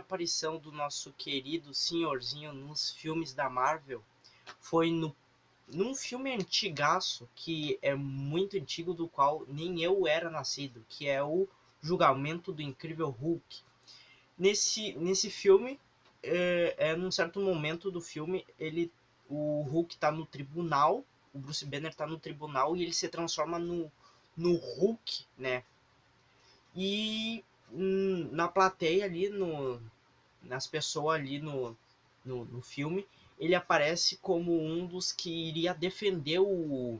aparição do nosso querido senhorzinho nos filmes da Marvel foi num filme antigaço, que é muito antigo, do qual nem eu era nascido, que é o Julgamento do Incrível Hulk. Nesse filme, num certo momento do filme, o Hulk tá no tribunal, o Bruce Banner tá no tribunal e ele se transforma no Hulk, né? E na plateia ali, nas pessoas ali no filme, ele aparece como um dos que iria defender o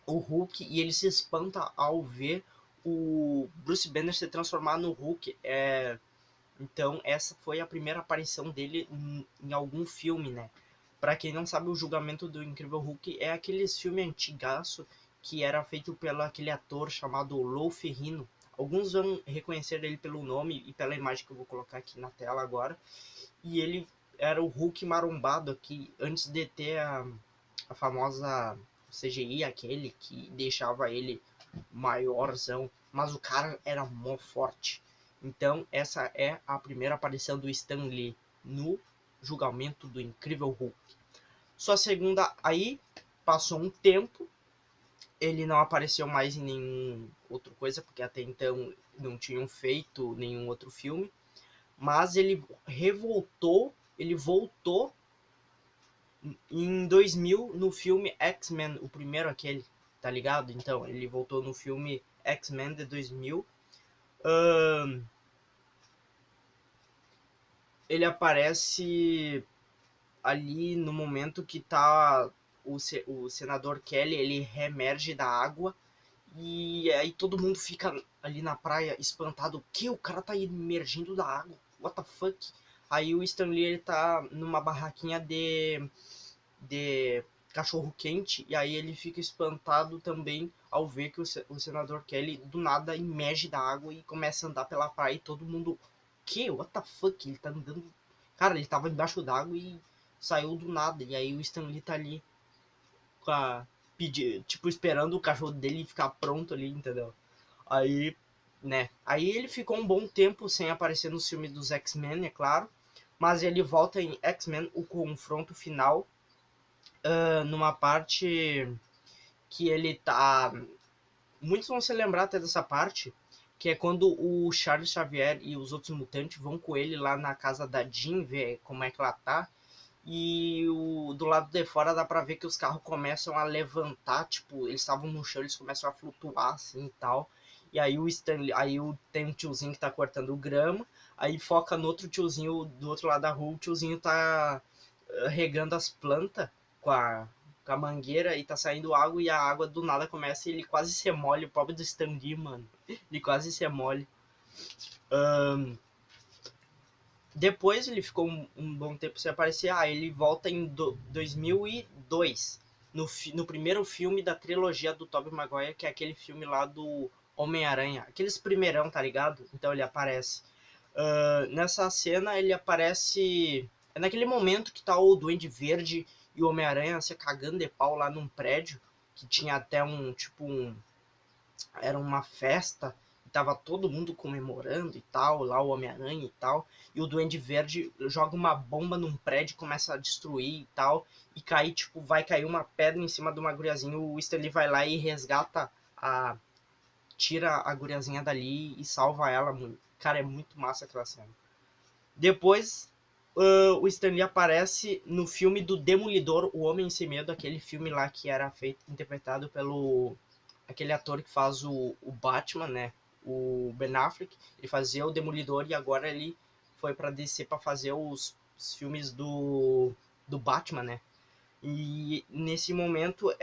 Hulk, e ele se espanta ao ver o Bruce Banner se transformar no Hulk. Então essa foi a primeira aparição dele em algum filme, né? Pra quem não sabe, o Julgamento do Incrível Hulk é aquele filme antigaço que era feito pelo aquele ator chamado Lou Ferrigno. Alguns vão reconhecer ele pelo nome e pela imagem que eu vou colocar aqui na tela agora. E ele era o Hulk marombado aqui, antes de ter a famosa CGI, aquele que deixava ele maiorzão. Mas o cara era mó forte. Então essa é a primeira aparição do Stan Lee no Julgamento do Incrível Hulk. Sua segunda, aí passou um tempo, ele não apareceu mais em nenhum outra coisa, porque até então não tinham feito nenhum outro filme, mas ele voltou em 2000 no filme X-Men, o primeiro aquele, tá ligado? Então, ele voltou no filme X-Men de 2000. Ele aparece ali no momento que tá o senador Kelly, ele reemerge da água, e aí todo mundo fica ali na praia espantado. O que? O cara tá emergindo da água? What the fuck? Aí o Stan Lee, ele tá numa barraquinha de cachorro quente, e aí ele fica espantado também ao ver que o senador Kelly do nada emerge da água e começa a andar pela praia, e todo mundo, que? What the fuck? Ele tá andando. Cara, ele tava embaixo d'água e saiu do nada. E aí o Stan Lee tá ali com tipo, esperando o cachorro dele ficar pronto ali, entendeu? Aí, né? Aí ele ficou um bom tempo sem aparecer nos filmes dos X-Men, é claro. Mas ele volta em X-Men, o confronto final, numa parte que ele tá. Muitos vão se lembrar até dessa parte, que é quando o Charles Xavier e os outros mutantes vão com ele lá na casa da Jean ver como é que ela tá. E do lado de fora dá pra ver que os carros começam a levantar, tipo, eles estavam no chão, eles começam a flutuar assim e tal. E aí tem um tiozinho que tá cortando grama, aí foca no outro tiozinho do outro lado da rua, o tiozinho tá regando as plantas com a mangueira, e tá saindo água, e a água do nada começa, e ele quase se molha, o pobre do Stan Lee, mano. Ele quase se molha. Depois ele ficou um bom tempo sem aparecer. Ele volta em 2002, no primeiro filme da trilogia do Tobey Maguire, que é aquele filme lá do Homem-Aranha. Aqueles primeirão, tá ligado? Então ele aparece. Nessa cena ele aparece. É naquele momento que tá o Duende Verde e o Homem-Aranha se cagando de pau lá num prédio, que tinha até era uma festa, e tava todo mundo comemorando e tal, lá o Homem-Aranha e tal, e o Duende Verde joga uma bomba num prédio, começa a destruir e tal, e tipo, vai cair uma pedra em cima de uma guriazinha, o Stanley vai lá e resgata tira a guriazinha dali e salva ela, mano. Cara, é muito massa aquela cena. Depois, o Stanley aparece no filme do Demolidor, O Homem Sem Medo, aquele filme lá que era interpretado pelo aquele ator que faz o Batman, né? O Ben Affleck. Ele fazia o Demolidor, e agora ele foi pra DC pra fazer os filmes do Batman, né? E nesse momento,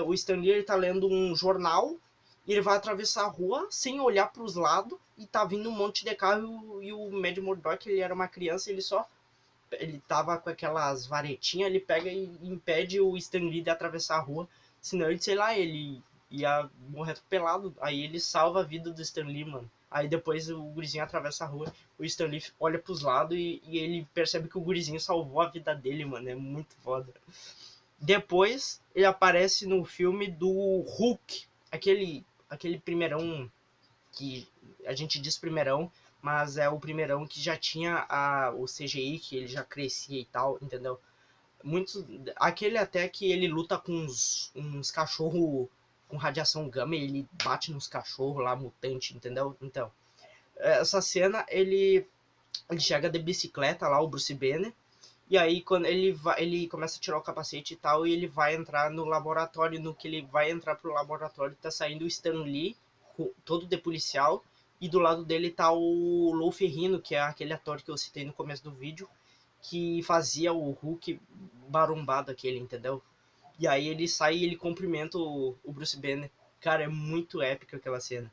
o Stan Lee, ele tá lendo um jornal, e ele vai atravessar a rua sem olhar para os lados, e tá vindo um monte de carro, e o Mad Murdock, ele era uma criança, ele tava com aquelas varetinhas, ele pega e impede o Stan Lee de atravessar a rua, senão ele, sei lá, ele ia morrer atropelado. Aí ele salva a vida do Stan Lee, mano. Aí depois o gurizinho atravessa a rua, o Stan Lee olha pros lados, e ele percebe que o gurizinho salvou a vida dele, mano. É muito foda. Depois ele aparece no filme do Hulk, aquele primeirão, que a gente diz primeirão, mas é o primeirão que já tinha o CGI, que ele já crescia e tal, entendeu? Muitos, aquele até que ele luta com uns cachorros com radiação gama, e ele bate nos cachorros lá, mutante, entendeu? Então, essa cena, ele chega de bicicleta lá, o Bruce Banner, e aí quando ele começa a tirar o capacete e tal, e ele vai entrar no laboratório. No que ele vai entrar pro laboratório, tá saindo o Stan Lee, todo de policial, e do lado dele tá o Lou Ferrigno, que é aquele ator que eu citei no começo do vídeo, que fazia o Hulk barumbado aquele, entendeu? E aí ele sai e ele cumprimenta o Bruce Banner. Cara, é muito épica aquela cena.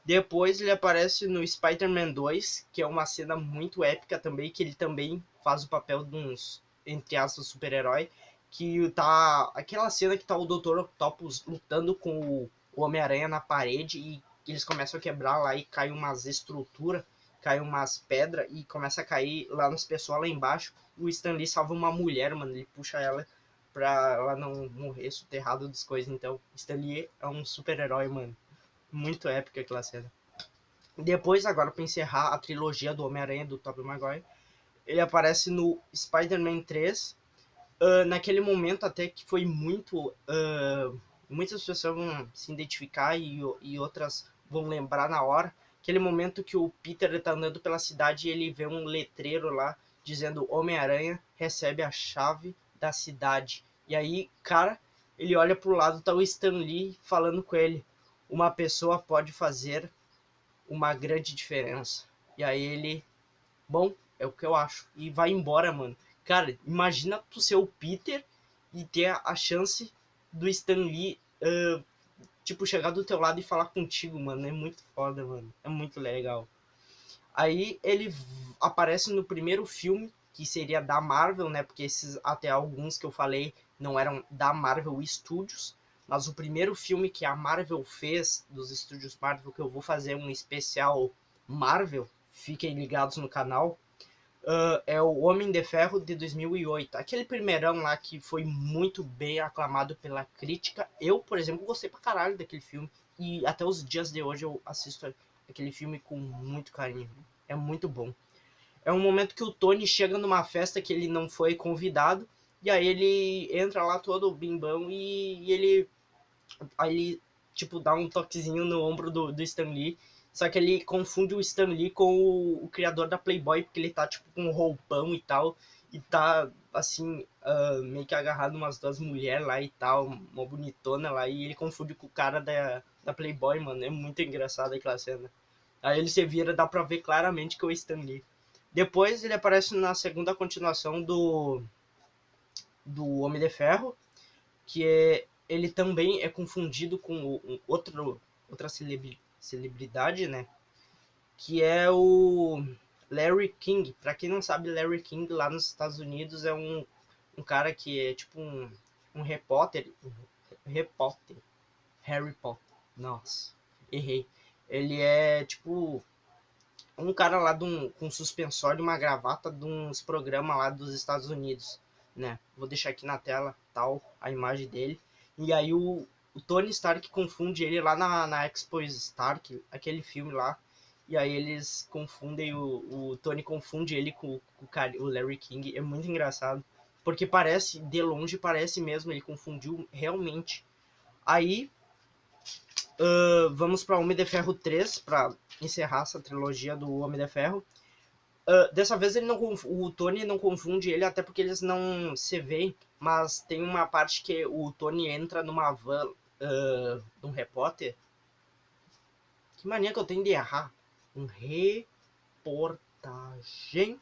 Depois ele aparece no Spider-Man 2, que é uma cena muito épica também, que ele também faz o papel de uns, entre aspas, super-herói, que tá aquela cena que tá o Dr. Octopus lutando com o Homem-Aranha na parede, e eles começam a quebrar lá e cai umas estruturas, cai umas pedras e começa a cair lá nas pessoas lá embaixo. O Stan Lee salva uma mulher, mano, ele puxa ela pra ela não morrer soterrada das coisas. Então, Stan Lee é um super-herói, mano. Muito épica aquela cena. Depois, agora para encerrar a trilogia do Homem-Aranha do Tobey Maguire, ele aparece no Spider-Man 3. Naquele momento até que foi muito... muitas pessoas vão se identificar e outras vão lembrar na hora. Aquele momento que o Peter está andando pela cidade e ele vê um letreiro lá dizendo: Homem-Aranha recebe a chave da cidade. E aí, cara, ele olha pro lado, tá o Stan Lee falando com ele: uma pessoa pode fazer uma grande diferença. E aí ele, bom, é o que eu acho. E vai embora, mano. Cara, imagina tu ser o Peter e ter a chance do Stan Lee, tipo, chegar do teu lado e falar contigo, mano. É muito foda, mano. É muito legal. Aí ele aparece no primeiro filme, que seria da Marvel, né? Porque esses, até alguns que eu falei, não eram da Marvel Studios. Mas o primeiro filme que a Marvel fez, dos estúdios Marvel, que eu vou fazer um especial Marvel, fiquem ligados no canal, é o Homem de Ferro de 2008. Aquele primeirão lá que foi muito bem aclamado pela crítica. Eu, por exemplo, gostei pra caralho daquele filme. E até os dias de hoje eu assisto aquele filme com muito carinho. É muito bom. É um momento que o Tony chega numa festa que ele não foi convidado. E aí ele entra lá todo bimbão e ele tipo dá um toquezinho no ombro do Stan Lee. Só que ele confunde o Stan Lee com o criador da Playboy, porque ele tá tipo com um roupão e tal. E tá assim, meio que agarrado umas duas mulheres lá e tal, uma bonitona lá. E ele confunde com o cara da Playboy, mano. É muito engraçado aquela cena. Aí ele se vira, dá pra ver claramente que é o Stan Lee. Depois ele aparece na segunda continuação do Homem de Ferro, que ele também é confundido com outra celebridade, né? Que é o Larry King. Para quem não sabe, Larry King lá nos Estados Unidos é um cara que é tipo um repórter, Harry Potter. Nossa, errei. Ele é tipo um cara lá com suspensório e uma gravata de uns programas lá dos Estados Unidos, né? Vou deixar aqui na tela, tal, a imagem dele. E aí o Tony Stark confunde ele lá na Expo Stark, aquele filme lá. E aí eles confundem, o Tony confunde ele com o Larry King. É muito engraçado. Porque parece, de longe parece mesmo, ele confundiu realmente. Aí vamos para Homem de Ferro 3, para encerrar essa trilogia do Homem de Ferro. Dessa vez ele não, o Tony não confunde ele, até porque eles não se veem, mas tem uma parte que o Tony entra numa van de um repórter. Que mania que eu tenho de errar. Um reportagem.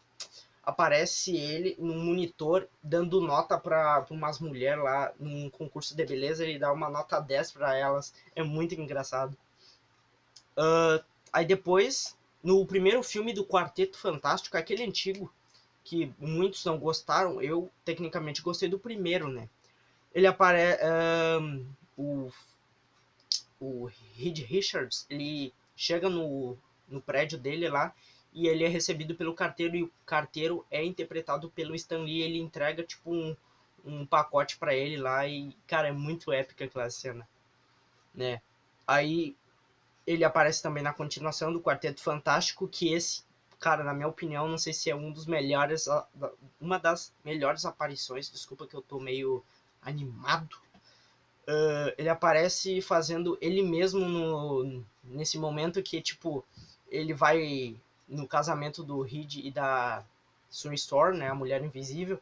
Aparece ele num monitor dando nota para umas mulheres lá num concurso de beleza. Ele dá uma nota 10 para elas. É muito engraçado. Aí depois, no primeiro filme do Quarteto Fantástico, aquele antigo, que muitos não gostaram, eu tecnicamente gostei do primeiro, né? Ele aparece. O, o Reed Richards, ele chega no prédio dele lá e ele é recebido pelo carteiro, e o carteiro é interpretado pelo Stan Lee. Ele entrega tipo um pacote para ele lá e, cara, é muito épica aquela cena, né? Aí Ele aparece também na continuação do Quarteto Fantástico, que esse, cara, na minha opinião, não sei se é um dos melhores, uma das melhores aparições, desculpa que eu tô meio animado. Ele aparece fazendo ele mesmo nesse momento que, tipo, ele vai no casamento do Reed e da Sue Storm, né, a Mulher Invisível.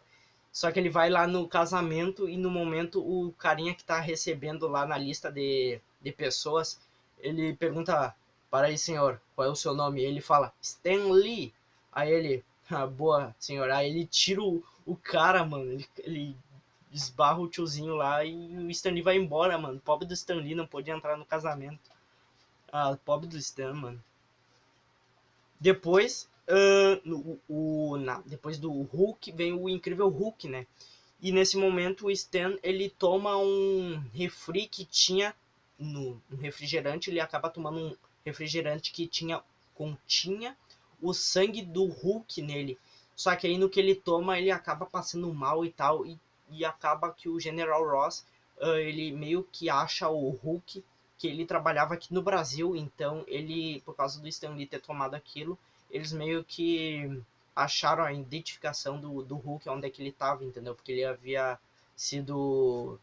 Só que ele vai lá no casamento e no momento o carinha que tá recebendo lá na lista de pessoas, ele pergunta: para aí, senhor, qual é o seu nome? E ele fala: Stan Lee. Aí ele: ah, boa, senhor. Aí ele tira o cara, mano. Ele esbarra o tiozinho lá e o Stan Lee vai embora, mano. Pobre do Stan Lee, não pôde entrar no casamento. Ah, pobre do Stan, mano. Depois, depois do Hulk, vem o Incrível Hulk, né? E nesse momento o Stan, ele toma um refri que tinha um refrigerante, ele acaba tomando um refrigerante que continha o sangue do Hulk nele. Só que aí no que ele toma, ele acaba passando mal e tal, e acaba que o General Ross, ele meio que acha o Hulk, que ele trabalhava aqui no Brasil, então ele, por causa do Stan Lee ter tomado aquilo, eles meio que acharam a identificação do Hulk, onde é que ele estava, entendeu? Porque ele havia sido...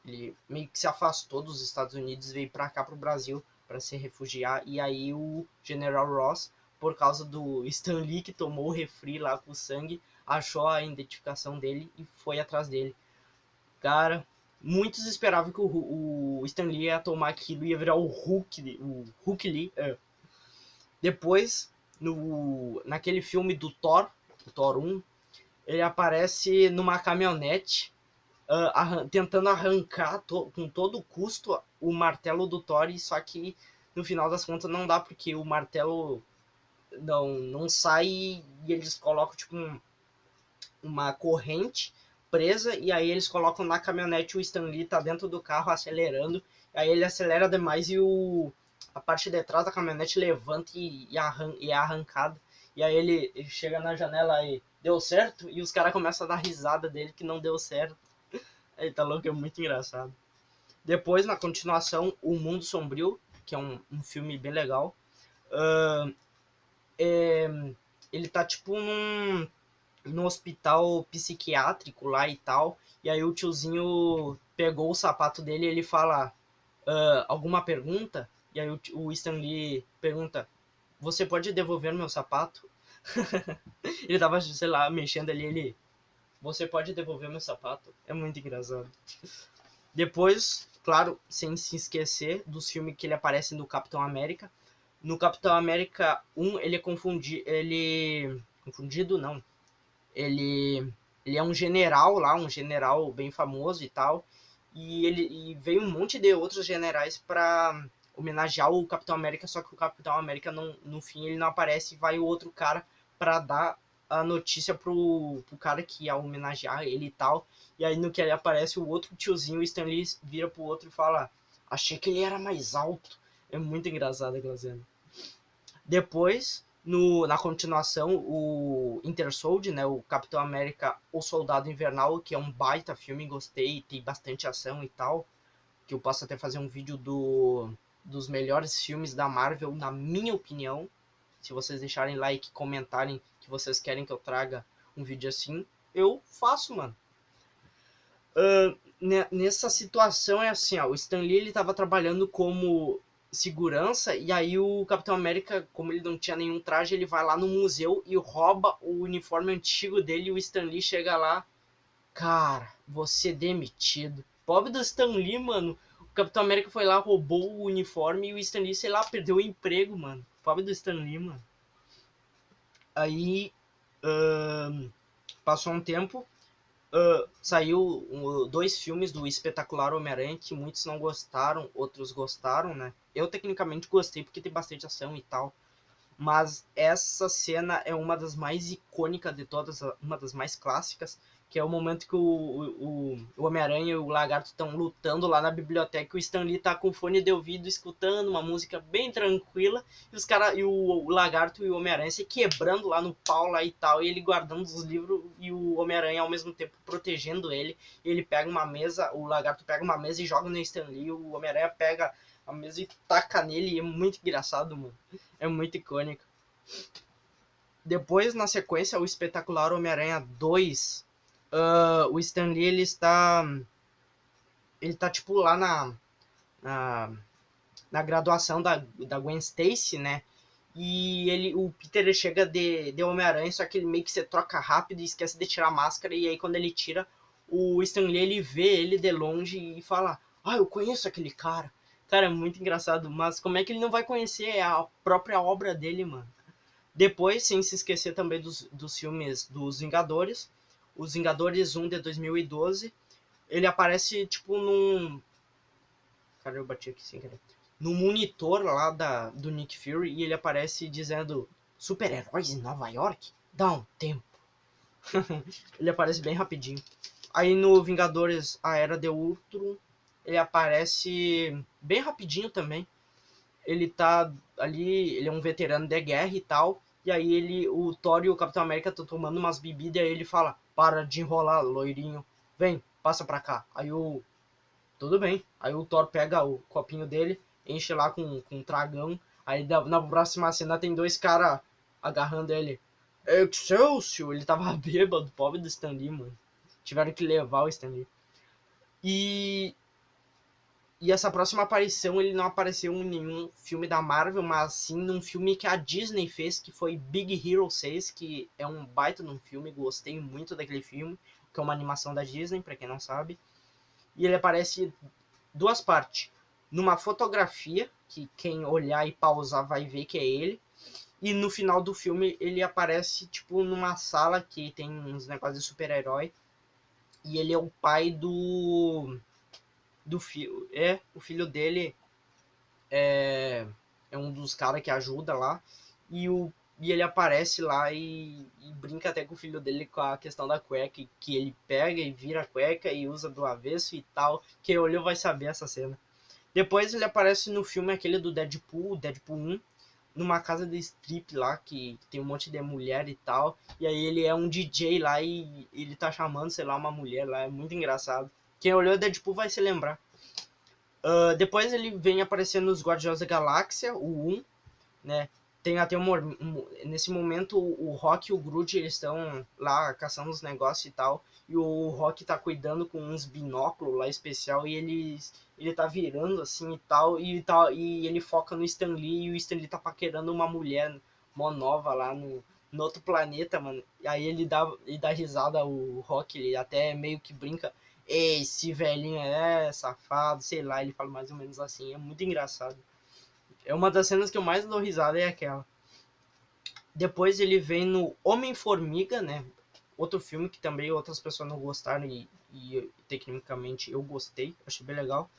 Ele meio que se afastou dos Estados Unidos e veio para cá, para o Brasil, para se refugiar. E aí o General Ross, por causa do Stan Lee, que tomou o refri lá com sangue, achou a identificação dele e foi atrás dele. Cara, muitos esperavam que o Stan Lee ia tomar aquilo e ia virar o Hulk Lee. Depois, naquele filme do Thor, o Thor 1, ele aparece numa caminhonete tentando arrancar com todo custo o martelo do Thor, só que no final das contas não dá, porque o martelo não sai e eles colocam tipo uma corrente presa, e aí eles colocam na caminhonete, o Stan Lee tá dentro do carro acelerando, aí ele acelera demais e a parte de trás da caminhonete levanta e é arrancada. E aí ele chega na janela e deu certo, e os caras começam a dar risada dele que não deu certo. Ele tá louco, é muito engraçado. Depois, na continuação, O Mundo Sombrio, que é um filme bem legal. Uh, é, ele tá tipo num hospital psiquiátrico lá e tal. E aí o tiozinho pegou o sapato dele e ele fala: alguma pergunta? E aí o Stan Lee pergunta: você pode devolver meu sapato? Ele tava, sei lá, mexendo ali, ele... Você pode devolver meu sapato? É muito engraçado. Depois, claro, sem se esquecer dos filmes que ele aparece no Capitão América. No Capitão América 1, ele é confundido, não. Ele é um general lá, um general bem famoso e tal. E veio um monte de outros generais para homenagear o Capitão América, só que o Capitão América, não, no fim, ele não aparece. Vai o outro cara para dar a notícia pro cara que ia homenagear ele e tal. E aí no que ele aparece, o outro tiozinho, o Stanley, vira pro outro e fala: achei que ele era mais alto. É muito engraçado aquela cena. Depois, na continuação, o Winter Soldier, né, o Capitão América, o Soldado Invernal, que é um baita filme, gostei, tem bastante ação e tal, que eu posso até fazer um vídeo dos melhores filmes da Marvel, na minha opinião. Se vocês deixarem like e comentarem que vocês querem que eu traga um vídeo assim, eu faço, mano. Nessa situação é assim, ó, o Stan Lee, ele tava trabalhando como segurança, e aí o Capitão América, como ele não tinha nenhum traje, ele vai lá no museu e rouba o uniforme antigo dele, e o Stan Lee chega lá: cara, você demitido. Pobre do Stan Lee, mano. O Capitão América foi lá, roubou o uniforme, e o Stan Lee, sei lá, perdeu o emprego, mano. Pobre do Stan Lee, mano. Aí passou um tempo, saiu 2 filmes do Espetacular Homem-Aranha, que muitos não gostaram, outros gostaram, né? Eu tecnicamente gostei porque tem bastante ação e tal. Mas essa cena é uma das mais icônicas de todas, uma das mais clássicas, que é o momento que o Homem-Aranha e o Lagarto estão lutando lá na biblioteca, e o Stan Lee tá com fone de ouvido, escutando uma música bem tranquila, e os cara, e o Lagarto e o Homem-Aranha se quebrando lá no pau lá e tal, e ele guardando os livros, e o Homem-Aranha ao mesmo tempo protegendo ele. E ele pega uma mesa, o Lagarto pega uma mesa e joga no Stan Lee, o Homem-Aranha pega a mesa e taca nele. E é muito engraçado, mano. É muito icônico. Depois, na sequência, o Espetacular Homem-Aranha 2. O Stan Lee, ele está... Ele tá, tipo, lá na graduação da Gwen Stacy, né? E o Peter ele chega de Homem-Aranha, só que ele meio que se troca rápido e esquece de tirar a máscara. E aí quando ele tira, o Stan Lee ele vê ele de longe e fala: "Ah, eu conheço aquele cara." Cara, é muito engraçado, mas como é que ele não vai conhecer a própria obra dele, mano? Depois, sem se esquecer também dos filmes dos Vingadores. Os Vingadores 1 de 2012. Ele aparece tipo num... Cara, eu bati aqui sem querer. No monitor lá do Nick Fury e ele aparece dizendo: super-heróis em Nova York? Dá um tempo. Ele aparece bem rapidinho. Aí no Vingadores A Era de Ultron, ele aparece bem rapidinho também. Ele tá ali, ele é um veterano de guerra e tal. E aí o Thor e o Capitão América estão tomando umas bebidas e aí ele fala: "Para de enrolar, loirinho. Vem, passa pra cá." Aí tudo bem. Aí o Thor pega o copinho dele, enche lá com um tragão. Aí na próxima cena tem dois caras agarrando ele. Excelsior! Ele tava bêbado, pobre do Stan Lee, mano. Tiveram que levar o Stan Lee. E essa próxima aparição, ele não apareceu em nenhum filme da Marvel, mas sim num filme que a Disney fez, que foi Big Hero 6, que é um baita num filme, gostei muito daquele filme, que é uma animação da Disney, pra quem não sabe. E ele aparece duas partes. Numa fotografia, que quem olhar e pausar vai ver que é ele. E no final do filme ele aparece tipo numa sala que tem uns negócios de super-herói. E ele é o pai do filho. O filho dele é um dos caras que ajuda lá. E ele aparece lá e brinca até com o filho dele com a questão da cueca. Que ele pega e vira a cueca e usa do avesso e tal. Quem olhou vai saber essa cena. Depois ele aparece no filme aquele do Deadpool, Deadpool 1, numa casa de strip lá, que tem um monte de mulher e tal. E aí ele é um DJ lá e ele tá chamando, sei lá, uma mulher lá. É muito engraçado. Quem olhou Deadpool vai se lembrar. Depois ele vem aparecendo nos Guardiões da Galáxia, o 1, né? Tem até nesse momento o Rock e o Groot eles estão lá caçando os negócios e tal. E o Rock tá cuidando com uns binóculos lá especial. E ele tá virando assim e tal. E ele foca no Stan Lee. E o Stan Lee tá paquerando uma mulher mó nova lá no outro planeta, mano. E aí ele dá risada, o Rock. Ele até meio que brinca: "Ei, esse velhinho é safado", sei lá. Ele fala mais ou menos assim. É muito engraçado. É uma das cenas que eu mais dou risada, é aquela. Depois ele vem no Homem-Formiga, né? Outro filme que também outras pessoas não gostaram e tecnicamente eu gostei, achei bem legal.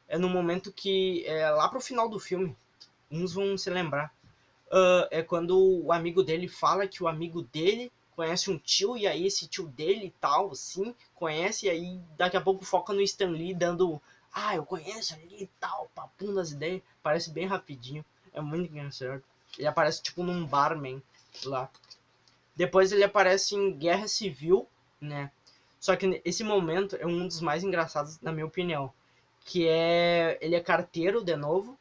É no momento que, lá pro final do filme, uns vão se lembrar. É quando o amigo dele fala que o amigo dele conhece um tio, e aí esse tio dele e tal, assim, conhece, e aí daqui a pouco foca no Stan Lee dando: "Ah, eu conheço ali e tal", papum das ideias. Parece bem rapidinho. É muito engraçado. Ele aparece tipo num barman lá. Depois ele aparece em Guerra Civil, né? Só que esse momento é um dos mais engraçados, na minha opinião. Que é... Ele é carteiro, de novo.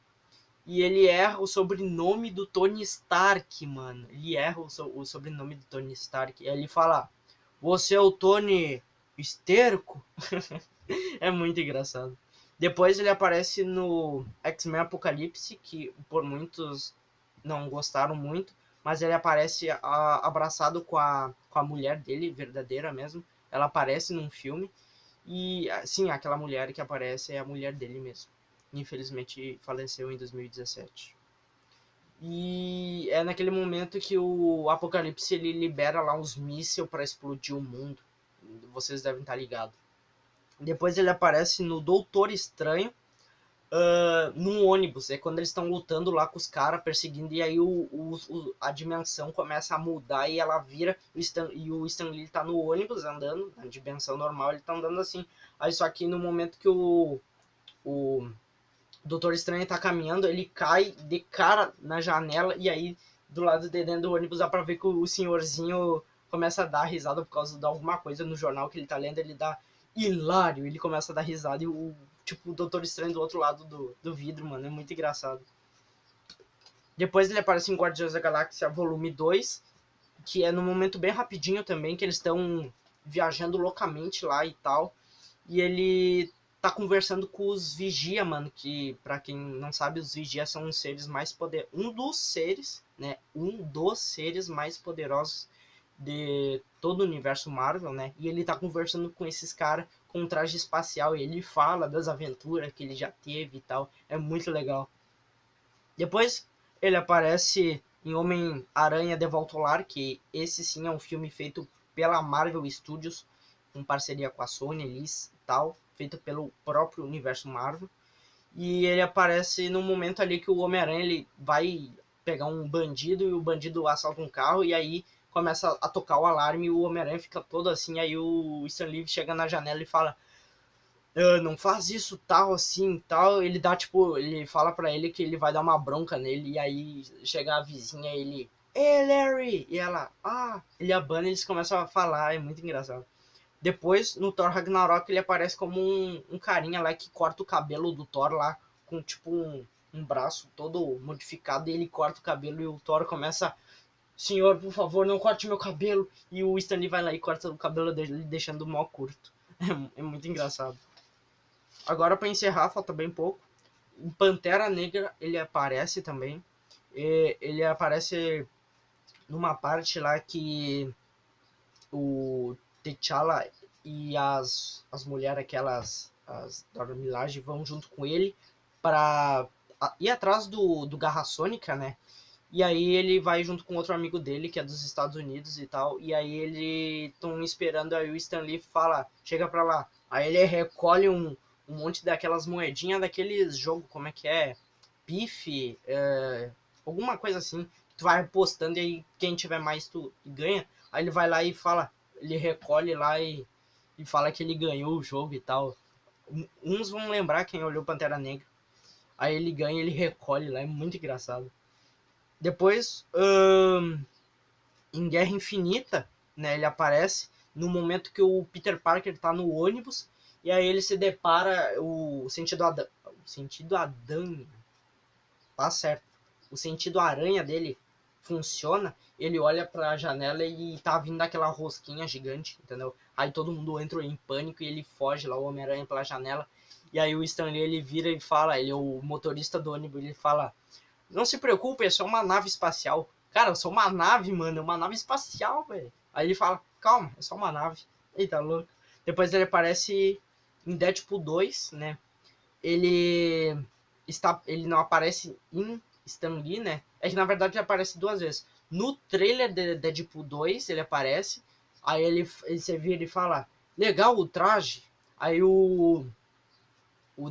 E ele erra o sobrenome do Tony Stark, mano. Ele erra o sobrenome do Tony Stark. E aí ele fala: "Você é o Tony Esterco?" É muito engraçado. Depois ele aparece no X-Men Apocalipse, que por muitos não gostaram muito, mas ele aparece abraçado com a mulher dele, verdadeira mesmo. Ela aparece num filme. E sim, aquela mulher que aparece é a mulher dele mesmo. Infelizmente faleceu em 2017. E é naquele momento que o Apocalipse ele libera lá uns mísseis para explodir o mundo. Vocês devem estar ligados. Depois ele aparece no Doutor Estranho, num ônibus. É quando eles estão lutando lá com os caras, perseguindo. E aí a dimensão começa a mudar e ela vira. E o Stan Lee tá no ônibus andando, na dimensão normal, ele tá andando assim. Aí só que no momento que o Doutor Estranho tá caminhando, ele cai de cara na janela. E aí do lado de dentro do ônibus dá pra ver que o senhorzinho começa a dar risada por causa de alguma coisa no jornal que ele tá lendo. Ele dá hilário, ele começa a dar risada e tipo, o Doutor Estranho do outro lado do vidro, mano. É muito engraçado. Depois ele aparece em Guardiões da Galáxia Volume 2, que é num momento bem rapidinho também, que eles estão viajando loucamente lá e tal. E ele tá conversando com os Vigia, mano, que pra quem não sabe, os Vigia são os seres mais poderosos, um dos seres mais poderosos de todo o universo Marvel, né? E ele tá conversando com esses caras com um traje espacial e ele fala das aventuras que ele já teve e tal. É muito legal. Depois ele aparece em Homem-Aranha de Volta ao Lar, que esse sim é um filme feito pela Marvel Studios, em parceria com a Sony e tal, feito pelo próprio universo Marvel. E ele aparece no momento ali que o Homem-Aranha ele vai pegar um bandido e o bandido assalta um carro e aí começa a tocar o alarme e o Homem-Aranha fica todo assim, aí o Stan Lee chega na janela e fala: não faz isso, tal, assim, tal. Ele dá, tipo, ele fala pra ele que ele vai dar uma bronca nele. E aí chega a vizinha e ele: Ei, Larry! E ela: ele abana e eles começam a falar. É muito engraçado. Depois, no Thor Ragnarok, ele aparece como um carinha lá que corta o cabelo do Thor lá. Com, tipo, um braço todo modificado. E ele corta o cabelo e o Thor começa: Senhor, por favor, não corte meu cabelo. E o Stanley vai lá e corta o cabelo dele, deixando mó curto. É muito engraçado. Agora, para encerrar, falta bem pouco. O Pantera Negra, ele aparece também. Ele aparece numa parte lá que o T'Challa e as mulheres, aquelas, as Dora Milaje, vão junto com ele para ir atrás do Garra Sônica, né? E aí ele vai junto com outro amigo dele, que é dos Estados Unidos e tal. E aí eles estão esperando, aí o Stan Lee fala: chega pra lá. Aí ele recolhe um monte daquelas moedinhas daqueles jogos, como é que é? Pife, alguma coisa assim. Tu vai apostando e aí quem tiver mais tu ganha. Aí ele vai lá e fala, ele recolhe lá e fala que ele ganhou o jogo e tal. Uns vão lembrar quem olhou Pantera Negra. Aí ele ganha, ele recolhe lá, é muito engraçado. Depois, em Guerra Infinita, né, ele aparece no momento que o Peter Parker tá no ônibus e aí ele se depara o sentido Adão, tá certo. O sentido aranha dele funciona, ele olha pra janela e tá vindo aquela rosquinha gigante, entendeu? Aí todo mundo entra em pânico e ele foge lá, o Homem-Aranha pela janela. E aí o Stanley ele vira e fala, ele é o motorista do ônibus, ele fala: não se preocupe, é só uma nave espacial. Cara, é só uma nave, mano. É uma nave espacial, velho. Aí ele fala: calma, é só uma nave. Eita, louco. Depois ele aparece em Deadpool 2, né? Ele não aparece em Stan Lee, né? É que na verdade ele aparece duas vezes. No trailer de Deadpool 2 ele aparece. Aí ele se vira e fala: legal o traje. Aí o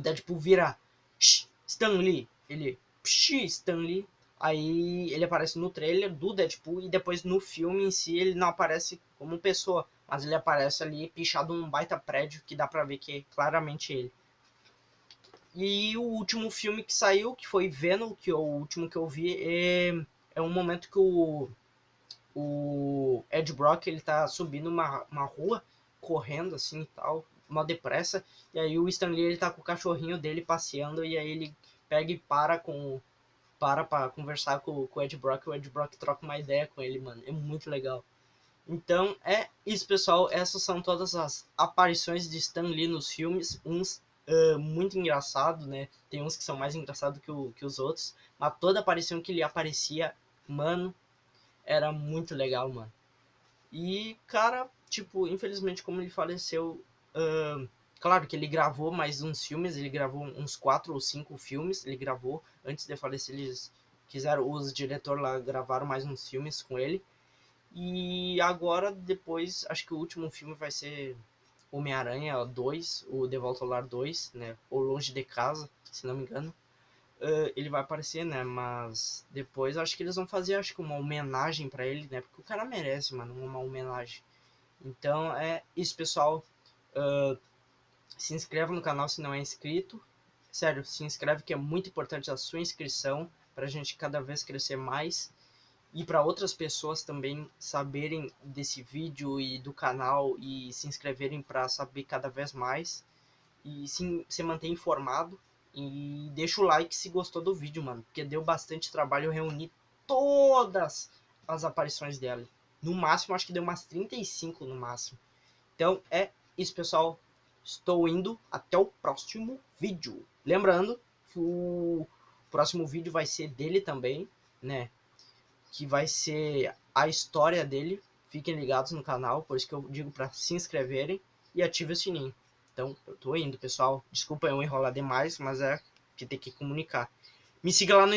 Deadpool vira: Stan Lee. Ele: Stan Lee. Aí ele aparece no trailer do Deadpool e depois no filme em si ele não aparece como pessoa, mas ele aparece ali pichado num baita prédio que dá pra ver que é claramente ele. E o último filme que saiu, que foi Venom, que é o último que eu vi, é um momento que o Ed Brock ele tá subindo uma rua, correndo assim e tal, uma depressa, e aí o Stan Lee ele tá com o cachorrinho dele passeando, e aí ele pega e para conversar com o Ed Brock, o Ed Brock troca uma ideia com ele, mano, é muito legal. Então é isso, pessoal, essas são todas as aparições de Stan Lee nos filmes, uns muito engraçado, né, tem uns que são mais engraçados que os outros, mas toda aparição que ele aparecia, mano, era muito legal, mano. E, cara, tipo, infelizmente, como ele faleceu, claro que ele gravou mais uns filmes, ele gravou uns 4 ou 5 filmes, ele gravou, antes de falecer, eles quiseram, os diretores lá gravaram mais uns filmes com ele. E agora, depois, acho que o último filme vai ser Homem-Aranha 2, o De Volta ao Lar 2, né, ou Longe de Casa, se não me engano. Ele vai aparecer, né? Mas depois acho que eles vão fazer, acho que uma homenagem pra ele, né? Porque o cara merece, mano, uma homenagem. Então é isso, pessoal. Se inscreva no canal se não é inscrito. Sério, se inscreve que é muito importante a sua inscrição pra gente cada vez crescer mais. E para outras pessoas também saberem desse vídeo e do canal e se inscreverem para saber cada vez mais. e sim, se manter informado. E deixa o like se gostou do vídeo, mano, porque deu bastante trabalho reunir todas as aparições dela. No máximo, acho que deu umas 35 no máximo. Então é isso, pessoal. Estou indo até o próximo vídeo. Lembrando que o próximo vídeo vai ser dele também, né? Que vai ser a história dele. Fiquem ligados no canal, por isso que eu digo para se inscreverem e ative o sininho. Então, eu tô indo, pessoal. Desculpa eu enrolar demais, mas é que tem que comunicar. Me siga lá no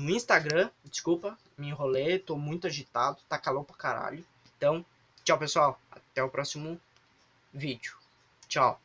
Instagram. Desculpa, me enrolei, tô muito agitado, tá calor pra caralho. Então, tchau, pessoal. Até o próximo vídeo. Tchau.